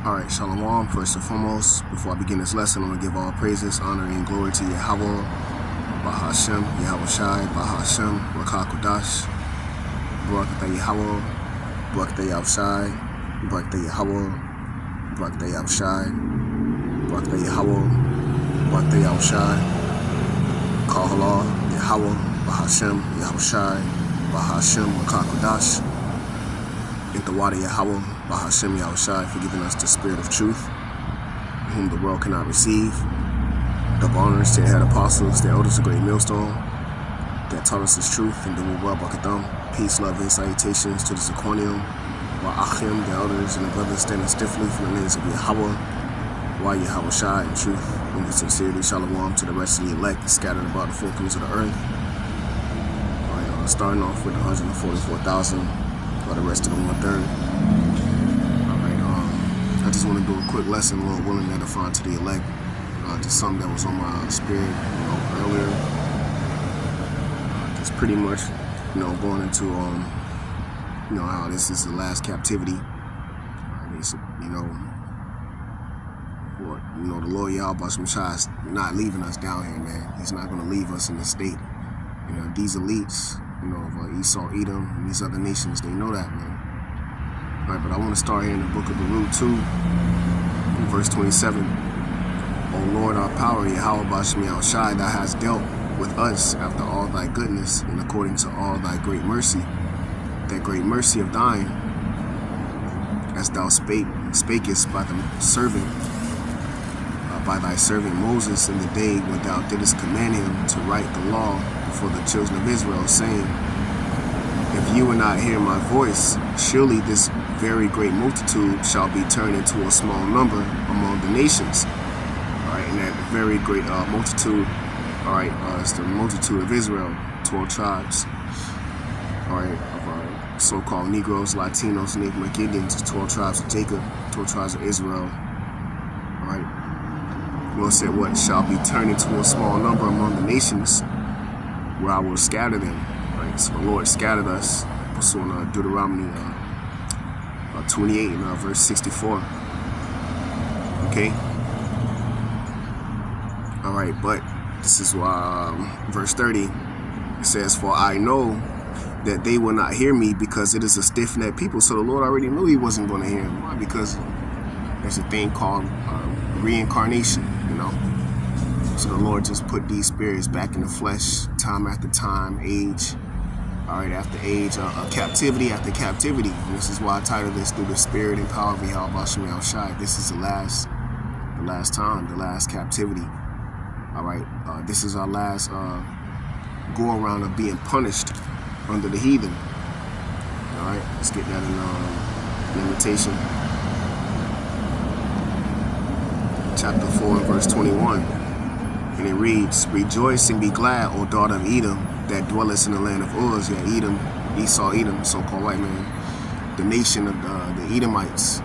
Alright, Shalom. First and foremost, before I begin this lesson, I'm going to give all praises, honor, and glory to Yahweh, Bahashem, Yahweh Shai, Bahashem, Rakakudash, Barakatah Yahweh, Barakatah Yahshai, Barakatah Yahweh, Barakatah Yahshai, Barakatah Yahweh, Barakatah Yahshai, Kahala, Yahweh, Bahashem, Yahushai, Bahashem, Rakakudash, Intawada Yahweh, Bahashem Yahushai, for giving us the spirit of truth, whom the world cannot receive. Double honors to the head apostles, the elders of great millstone, that taught us this truth, and doing well, Bakatham. Peace, love, and salutations to the Zirconium, Wa'achim, the elders and the brothers standing stiffly from the lands of Yahweh, Wa Yahweh Shai, in truth, and with sincerity, Shalom to the rest of the elect scattered about the four corners of the earth. Alright, starting off with 144,000, or the rest of the 1/3. I just want to do a quick lesson, Lord willing, edifying to the elect. Just something that was on my spirit, earlier. Just pretty much, going into, how this is the last captivity. The Lord Yahweh Shai is not leaving us down here, man. He's not going to leave us in this state. These elites, of Esau, Edom, and these other nations, they know that, man. Alright, but I want to start here in the book of Baruch 2, verse 27. O Lord, our power, Yahweh Bashem Yahushai, thou hast dealt with us after all thy goodness, and according to all thy great mercy, that great mercy of thine, as thou spakest by the servant, by thy servant Moses in the day when thou didst command him to write the law before the children of Israel, saying, if you will not hear my voice, surely this very great multitude shall be turned into a small number among the nations. Alright, and that very great multitude, it's the multitude of Israel, 12 tribes, of so-called Negroes, Latinos, Native American Indians, 12 tribes of Jacob, 12 tribes of Israel. Alright, the Lord said, what shall be turned into a small number among the nations, where I will scatter them. So the Lord scattered us, pursuing Deuteronomy 28 and verse 64. Okay. All right, but this is verse 30. It says, "For I know that they will not hear me, because it is a stiff-necked people." So the Lord already knew He wasn't going to hear him. Why? Because there's a thing called reincarnation. So the Lord just put these spirits back in the flesh, time after time, age. After age, captivity after captivity. And this is why I titled this, Through the Spirit and Power of Yahweh Bashem Yahushai. This is the last time, the last captivity. This is our last go around of being punished under the heathen. Let's get that in Limitation. Chapter 4 and verse 21. And it reads, "Rejoice and be glad, O daughter of Edom, that dwellest in the land of Uz." Yeah, Edom, Esau, Edom, so-called white man, the nation of the Edomites,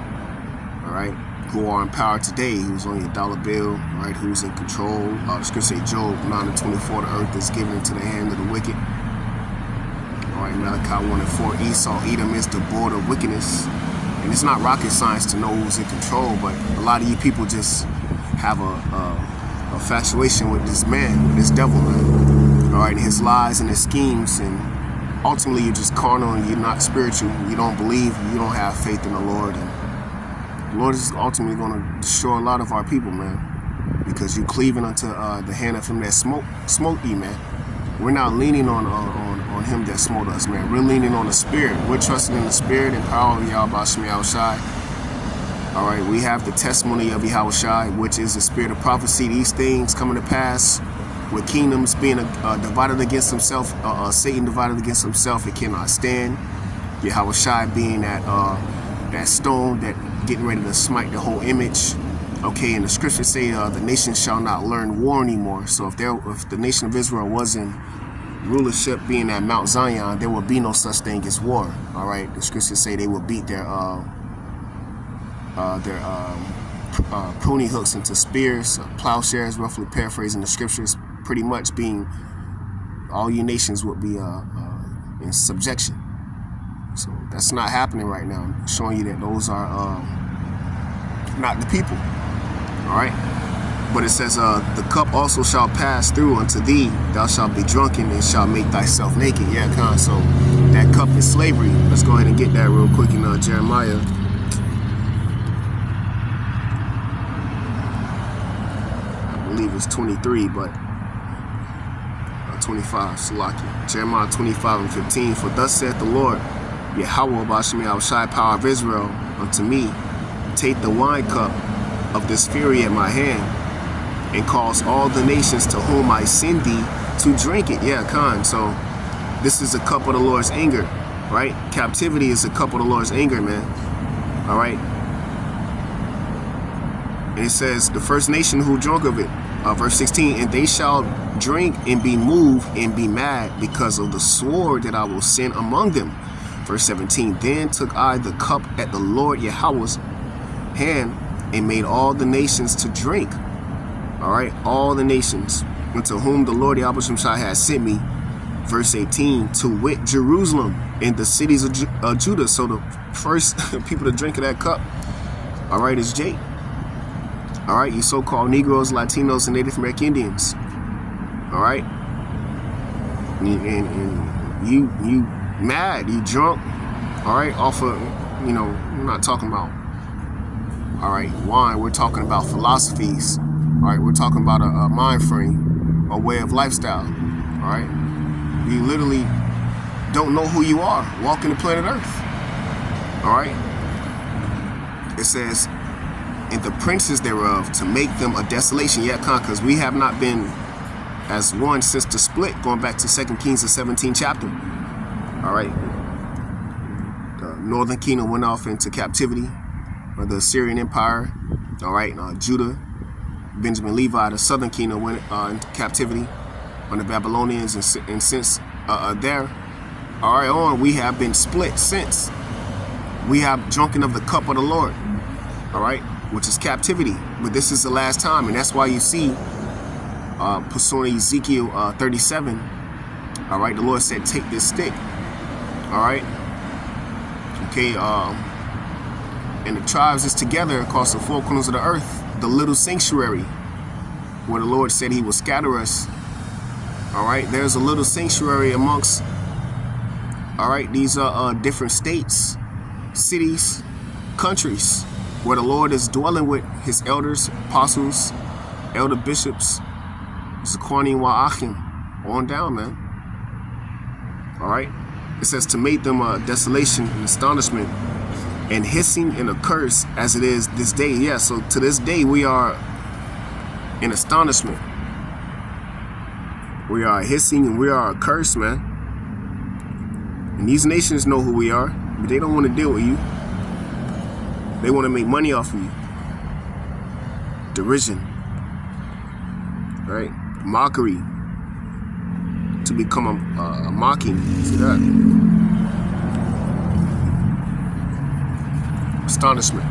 who are in power today, who's only a dollar bill, who's in control. The scripture say, Job 9:24, the earth is given into the hand of the wicked. Malachi 1:4, Esau, Edom is the border of wickedness. And it's not rocket science to know who's in control, but a lot of you people just have a infatuation with this man, with this devil, man. His lies and his schemes, and ultimately you're just carnal and you're not spiritual. You don't believe, you don't have faith in the Lord, and the Lord is ultimately going to destroy a lot of our people, man, because you're cleaving unto the hand of him that smote you, man. We're not leaning on him that smote us, man. We're leaning on the Spirit. We're trusting in the Spirit and power of Yahweh Bashem Yahushai. We have the testimony of Yahweh Shai, which is the spirit of prophecy. These things coming to pass, with kingdoms being divided against himself, Satan divided against himself, it cannot stand. Yahweh Shai being that stone that getting ready to smite the whole image. And the scriptures say the nation shall not learn war anymore. So if the nation of Israel was in rulership, being at Mount Zion, there would be no such thing as war. The scriptures say they will beat their pruning hooks into spears, plowshares, roughly paraphrasing the scriptures, pretty much being all you nations would be in subjection. So that's not happening right now. I'm showing you that those are not the people. All right. But it says, the cup also shall pass through unto thee. Thou shalt be drunken and shalt make thyself naked. Yeah, con. So that cup is slavery. Let's go ahead and get that real quick in Jeremiah. I believe it's 23, but 25. Salaki. Jeremiah 25:15. For thus saith the Lord, Yahweh Bashmi Al-Shai, power of Israel, unto me, take the wine cup of this fury at my hand, and cause all the nations to whom I send thee to drink it. Yeah, Khan. So this is a cup of the Lord's anger, right? Captivity is a cup of the Lord's anger, man. All right. And it says, the first nation who drunk of it, verse 16, and they shall drink and be moved and be mad because of the sword that I will send among them. Verse 17, then took I the cup at the Lord Yahweh's hand and made all the nations to drink. All right, all the nations unto whom the Lord Yahweh had sent me. Verse 18, to wit Jerusalem and the cities of Judah. So the first people to drink of that cup, all right, is Jake. All right, you so-called Negroes, Latinos, and Native American Indians. All right, and you mad, you drunk. All right, off of, you know, I'm not talking about, all right, wine. We're talking about philosophies. All right, we're talking about a mind frame, a way of lifestyle. All right, you literally don't know who you are walking the planet Earth. All right, it says, and the princes thereof to make them a desolation. Yet, because we have not been as one since the split, going back to 2 Kings, the 17th chapter. All right, the northern kingdom went off into captivity, or the Assyrian Empire. All right, Judah, Benjamin, Levi, the southern kingdom went into captivity on the Babylonians, and since there, all right, on we have been split since. We have drunken of the cup of the Lord, all right, which is captivity. But this is the last time, and that's why you see pursuing Ezekiel 37. All right, the Lord said, take this stick. All right, okay, and the tribes is together across the four corners of the earth, the little sanctuary where the Lord said he will scatter us. All right, there's a little sanctuary amongst, all right, these are different states, cities, countries, where the Lord is dwelling with his elders, apostles, elder bishops, Zaquani wa Achim, on down, man. All right, it says to make them a desolation and astonishment and hissing and a curse as it is this day. Yeah, so to this day we are in astonishment. We are hissing and we are a curse, man. And these nations know who we are, but they don't want to deal with you. They want to make money off of you. Derision, right? Mockery, to become a mocking. See that? Astonishment.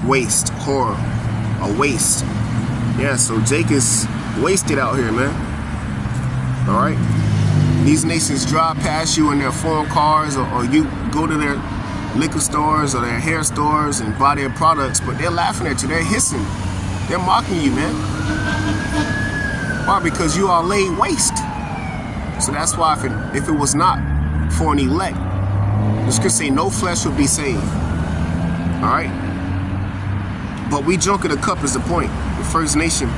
Waste, horror, a waste. Yeah, so Jake is wasted out here, man. All right? These nations drive past you in their foreign cars, or you go to their liquor stores or their hair stores and buy their products, but they're laughing at you, they're hissing, they're mocking you, man. Why? Because you are laid waste. So that's why if it was not for an elect, this could say no flesh would be saved. All right, but we drunk of the cup is the point. The first nation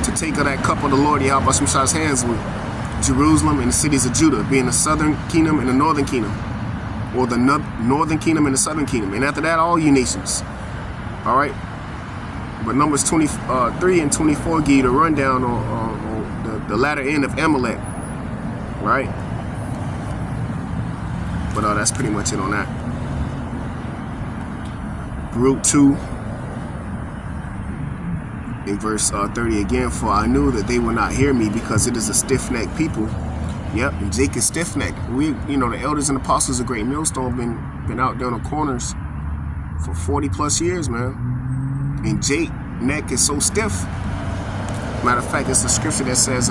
to take of that cup of the Lord Yahweh Shemshai's hands with Jerusalem and the cities of Judah, being the southern kingdom and the northern kingdom, or the northern kingdom and the southern kingdom, and after that, all you nations. All right, but Numbers 23 and 24 give you the rundown on the latter end of Amalek, right? But that's pretty much it on that. Baruch 2 in verse 30 again, for I knew that they would not hear me because it is a stiff-necked people. Yep, and Jake is stiff-necked. We, the elders and apostles of Great Millstone been out there on the corners for 40 plus years, man. And Jake neck is so stiff. Matter of fact, it's the scripture that says,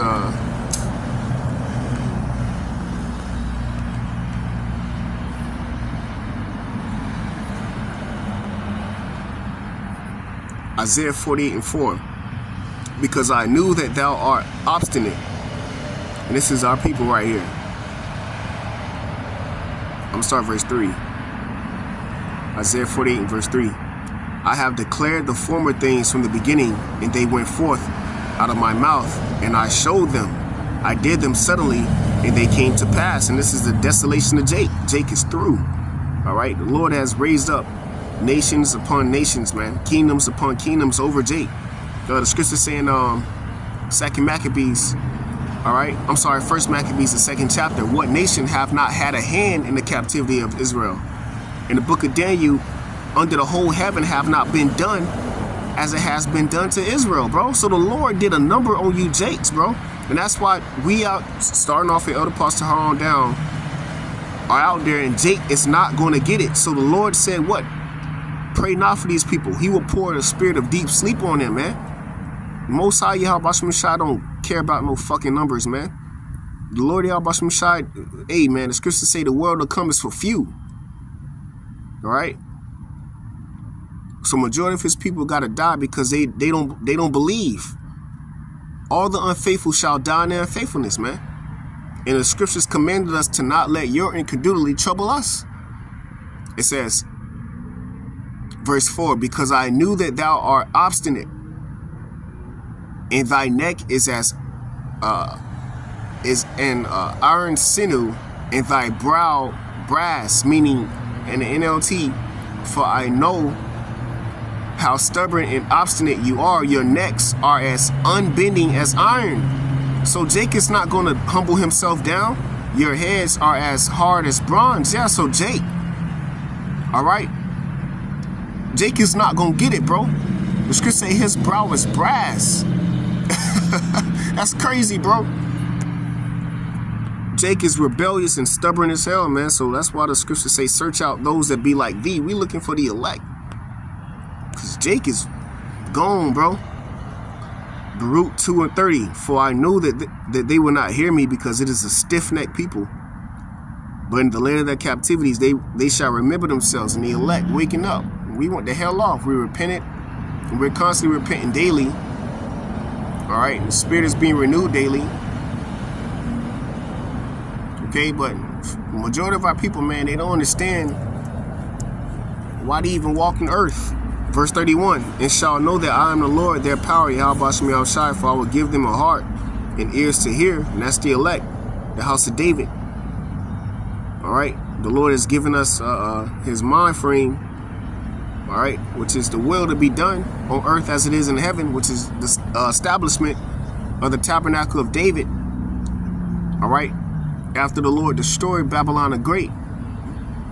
Isaiah 48:4. Because I knew that thou art obstinate. And this is our people right here. I'm going to start verse 3. Isaiah 48 and verse 3. I have declared the former things from the beginning, and they went forth out of my mouth, and I showed them. I did them suddenly, and they came to pass. And this is the desolation of Jake. Jake is through. All right. The Lord has raised up nations upon nations, man. Kingdoms upon kingdoms over Jake. The scripture saying, 2 Maccabees, all right. I'm sorry, 1 Maccabees, the 2nd chapter. What nation have not had a hand in the captivity of Israel? In the book of Daniel, under the whole heaven have not been done as it has been done to Israel, bro. So the Lord did a number on you Jakes, bro. And that's why we out, starting off at Elder Pastor on down, are out there, and Jake is not going to get it. So the Lord said what? Pray not for these people. He will pour a spirit of deep sleep on them, man. Most High Yahweh Shai don't care about no fucking numbers, man. The Lord Yahweh Shai, hey, man, the scriptures say the world to come is for few. All right. So majority of his people got to die because they don't believe. All the unfaithful shall die in their unfaithfulness, man. And the scriptures commanded us to not let your incredulity trouble us. It says, verse 4, because I knew that thou art obstinate, and thy neck is as an iron sinew, and thy brow brass, meaning in the NLT, for I know how stubborn and obstinate you are. Your necks are as unbending as iron. So Jake is not going to humble himself down. Your heads are as hard as bronze. Yeah, so Jake, all right, Jake is not going to get it, bro. The scripture say his brow is brass. That's crazy, bro. Jake is rebellious and stubborn as hell, man. So that's why the scriptures say, search out those that be like thee. We looking for the elect. Because Jake is gone, bro. Baruch 2:30. For I know that they will not hear me, because it is a stiff-necked people. But in the land of their captivities, they shall remember themselves, and the elect waking up. We want the hell off. We repented, and we're constantly repenting daily. All right, the spirit is being renewed daily. Okay, but the majority of our people, man, they don't understand why they even walk in earth. Verse 31, and shall know that I am the Lord, their power, Yahweh Shai, for I will give them a heart and ears to hear, and that's the elect, the house of David. All right, the Lord has given us his mind frame, all right, which is the will to be done on earth as it is in heaven, which is the establishment of the tabernacle of David. All right, after the Lord destroyed Babylon the Great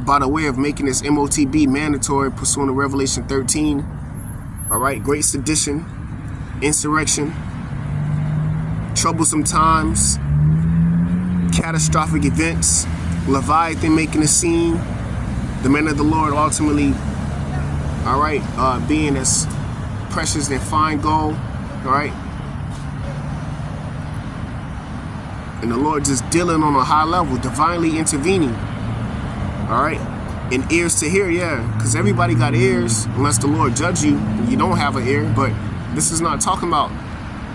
by the way of making this MOTB mandatory pursuant to Revelation 13. All right, great sedition, insurrection, troublesome times, catastrophic events, Leviathan making a scene, the men of the Lord ultimately, all right, being as precious than fine gold, all right, and the Lord just dealing on a high level, divinely intervening, all right, and ears to hear, yeah, because everybody got ears, unless the Lord judge you, you don't have an ear. But this is not talking about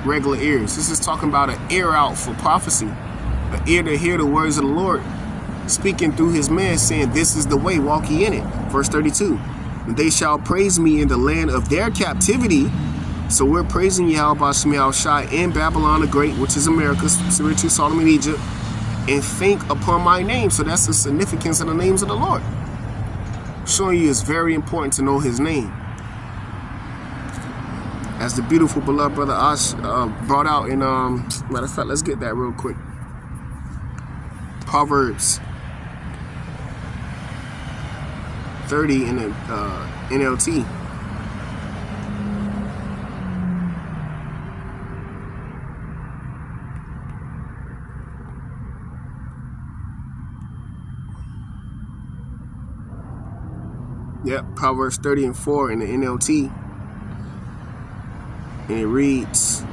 regular ears. This is talking about an ear out for prophecy, an ear to hear the words of the Lord speaking through his man, saying, this is the way, walk ye in it. Verse 32, and they shall praise me in the land of their captivity. So we're praising Yahweh Shai in Babylon the Great, which is America, spiritual Solomon, Egypt, and think upon my name. So that's the significance of the names of the Lord. Showing you it's very important to know his name. As the beautiful beloved brother Ash brought out in, matter of fact, let's get that real quick. Proverbs 30 in the NLT. Yep, Proverbs 30 and 4 in the NLT. And it reads,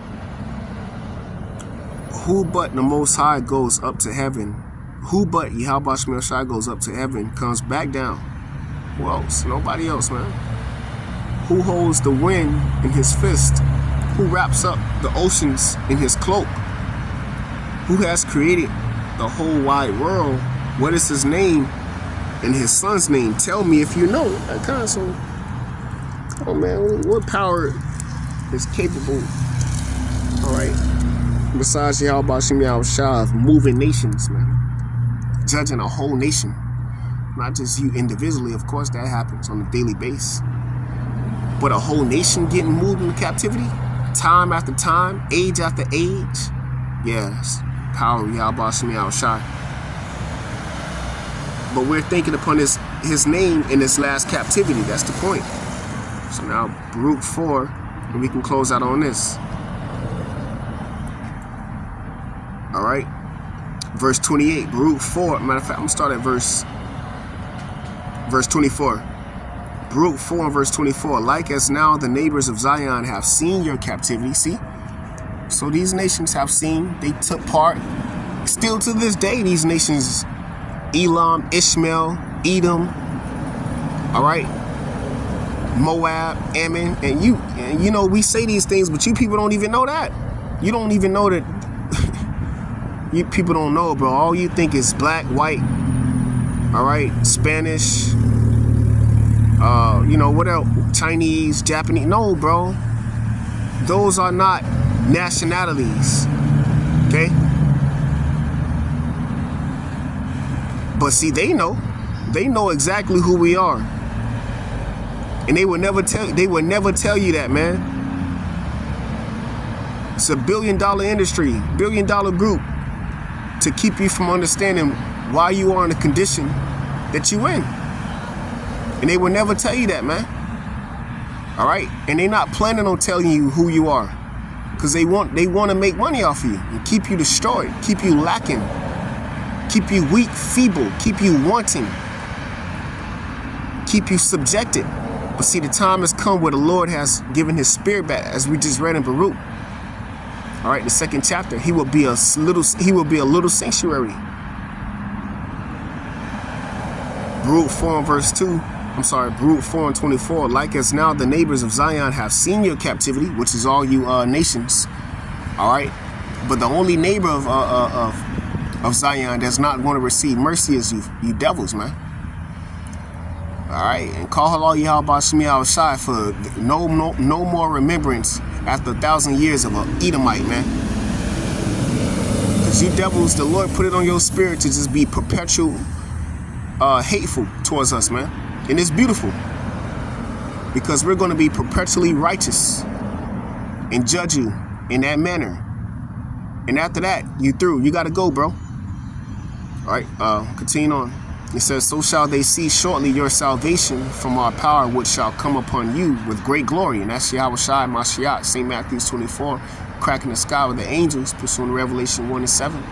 who but the Most High goes up to heaven? Who but Yahweh Shai goes up to heaven, comes back down? Who else? Nobody else, man. Who holds the wind in his fist? Who wraps up the oceans in his cloak? Who has created the whole wide world? What is his name and his son's name? Tell me if you know. That console. Oh man, what power is capable? All right. Besides Yahweh Shem Shah of moving nations, man, judging a whole nation, not just you individually. Of course, that happens on a daily basis, but a whole nation getting moved into captivity, time after time, age after age. Yes, power of Yahweh Shem Shah. But we're thinking upon his name in this last captivity. That's the point. So now, Baruch 4, and we can close out on this. All right, verse 28, Baruch 4. Matter of fact, I'm gonna start at verse 24. Baruch 4 and verse 24. Like as now the neighbors of Zion have seen your captivity. See, so these nations have seen. They took part. Still to this day, these nations, Elam, Ishmael, Edom. All right, Moab, Ammon, and you know we say these things, but you people don't even know that. You don't even know that. You people don't know, bro. All you think is black, white, all right, Spanish, you know, what else? Chinese, Japanese. No, bro. Those are not nationalities, okay? But see, they know exactly who we are. And they would never tell you that, man. It's a billion-dollar industry, billion-dollar group, to keep you from understanding why you are in the condition that you in. And they will never tell you that, man. All right? And they're not planning on telling you who you are, because they want to make money off of you and keep you destroyed, keep you lacking, keep you weak, feeble, keep you wanting, keep you subjected. But see, the time has come where the Lord has given his spirit back, as we just read in Baruch. All right, the second chapter, he will be a little sanctuary. Baruch 4 and verse 2. I'm sorry, Baruch 4 and 24. Like as now the neighbors of Zion have seen your captivity, which is all you nations. All right, but the only neighbor of Zion that's not going to receive mercy is you devils, man. All right, and call halal Yahweh Shem Shai for no more remembrance after 1,000 years of an Edomite, man. Because you devils, the Lord put it on your spirit to just be perpetual hateful towards us, man. And it's beautiful, because we're going to be perpetually righteous and judge you in that manner. And after that, you through. You got to go, bro. All right, continue on. It says, so shall they see shortly your salvation from our power, which shall come upon you with great glory. And that's Yahweh Shai Mashiach, St. Matthew 24, cracking the sky with the angels, pursuing Revelation 1 and 7.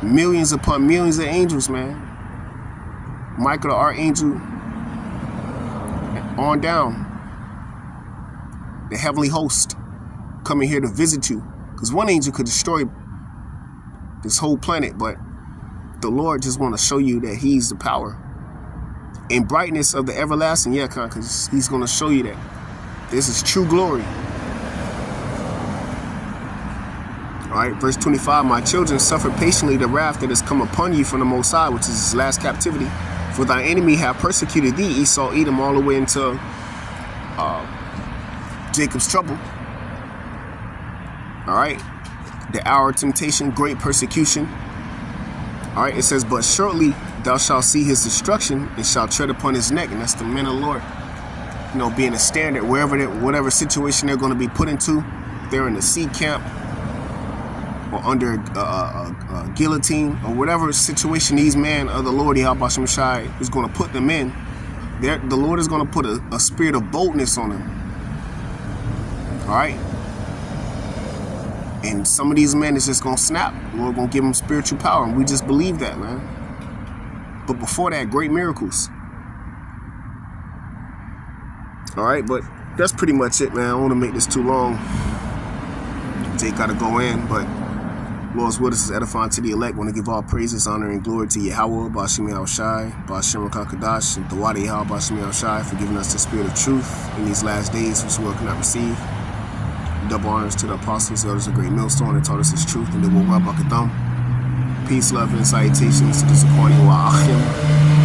Millions upon millions of angels, man. Michael the archangel, on down. The heavenly host coming here to visit you. Because one angel could destroy this whole planet, but the Lord just want to show you that he's the power and brightness of the everlasting. Yeah, because he's going to show you that this is true glory. All right, verse 25, my children, suffer patiently the wrath that has come upon you from the Most High, which is his last captivity. For thy enemy have persecuted thee, Esau, Edom, all the way into Jacob's trouble. All right, the hour of temptation, great persecution. All right, it says, but shortly thou shalt see his destruction and shalt tread upon his neck. And that's the men of the Lord, you know, being a standard whatever situation they're going to be put into. They're in the sea camp or under a guillotine or whatever situation these men of the Lord, Yahweh Shem Shai, is going to put them in. The Lord is going to put a spirit of boldness on them. All right. And some of these men is just going to snap. We're going to give them spiritual power. And we just believe that, man. But before that, great miracles. All right, but that's pretty much it, man. I don't want to make this too long. Jake got to go in, but Lord's word is edifying to the elect. Want to give all praises, honor, and glory to Yahweh, Bashim Yahushai, Bashim Rakakadash, and Thawadi Yahweh, Bashim Yahushai, for giving us the spirit of truth in these last days, which the world cannot receive. Double honors to the apostles, elders of great millstone, that taught us his truth, and they will Rabakadam. Peace, love, and salutations to the Zakwani wa Achim.